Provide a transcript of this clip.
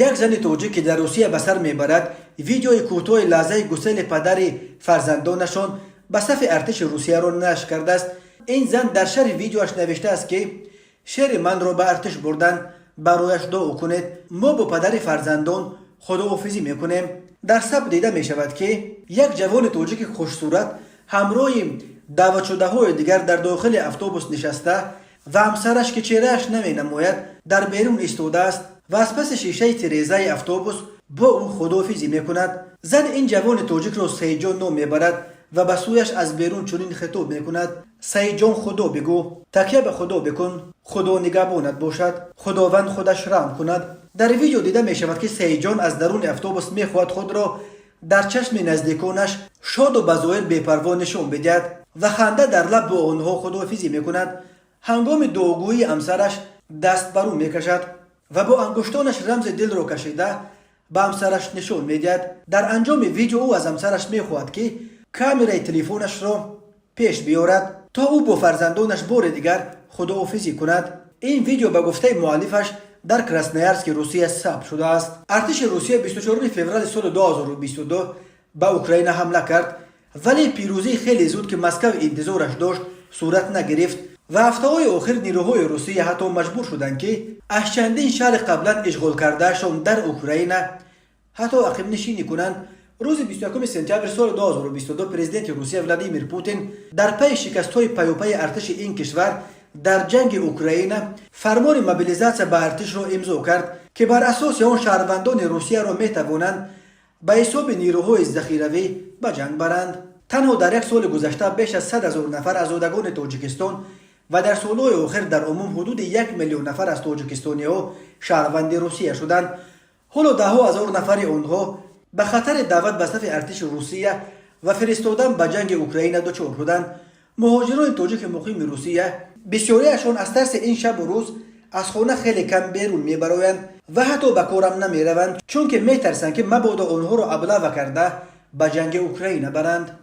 یک زن توجیک که در روسیه به سر میبرد ویدیوی کوتاه لحظه گسیل پدر فرزندانشان به صف ارتش روسیه را نشر کرده است. این زن در شرح ویدیوش نوشته است که شیر من را به ارتش بردن، برایش دعا کنید، ما با پدر فرزندان خداحافظی میکنیم. در سب دیده می شود که یک جوان توجیک خوش صورت همراه دعوت شده های دیگر در داخل اتوبوس نشسته و همسرش که چهرهش نمی نماید در بیرون ایستاده است و از پس شیشه تیریزه اتوبوس با او خداحافظی می کند. زن این جوان توجیک را سعید جان نام میبرد و به سویش از بیرون چنین خطاب می کند: سعید جان خدا بگو، تکیه به خدا بکن، خدا نگهبانت باشد، خداوند خودش رحم کند. در ویدیو دیده می شود که سعید جان از درون اتوبوس می خواهد خود را در چشم نزدیکانش شاد و بظاهر بی‌پروا نشان بدهد و خنده در لب با آنها خداحافظی می کند. هنگام دعاگویی همسرش دست بر او می کشد و با انگشتانش رمز دل را کشیده به همسرش نشان می دهد. در انجام ویدیو او از همسرش می خواهد که کامرای تلفنش را پیش بیارد تا او با فرزندانش بار دیگر خداحافظی کند. این ویدیو به گفته مؤلفش در کراسنویارسک روسیه ثبت شده است. ارتش روسیه 24 فوریه سال 2022 به اوکراین حمله کرد، ولی پیروزی خیلی زود که مسکو انتظارش داشت صورت نگرفت و هفته‌های آخر نیروهای روسیه حتی مجبور شدند که از چندین شهر قبلا اشغال کردهشان در اوکراین حتی عقب نشینی کنند. روز 21 سپتامبر سال 2022 پرزیدنت روسیه ولادیمیر پوتین در پی شکست‌های پیاپی ارتش این کشور در جنگ اوکراین فرمان موبیلیزاسیون به ارتش را امضا کرد که بر اساس آن شهروندان روسیه را میتوانند به حساب نیروهای ذخیروی به جنگ برند. تنها در یک سال گذشته بیش از 100,000 نفر از آزادگان تاجیکستان و در سالهای آخر در عموم حدود 1 میلیون نفر از تاجیکستانی‌ها شهروند روسیه شدند. حالا ده‌ها هزار نفر آنها به خطر دعوت به صف ارتش روسیه و فرستادن به جنگ اوکراین دچار شدند. مهاجران تاجیک مقیم روسیه بسیاریشان از ترس این شب و روز از خانه خیلی کم بیرون میبرایند و حتی به کارم نمیروند، چون که میترسند که مبادا آنها را ابله کرده به جنگ اوکراین برند.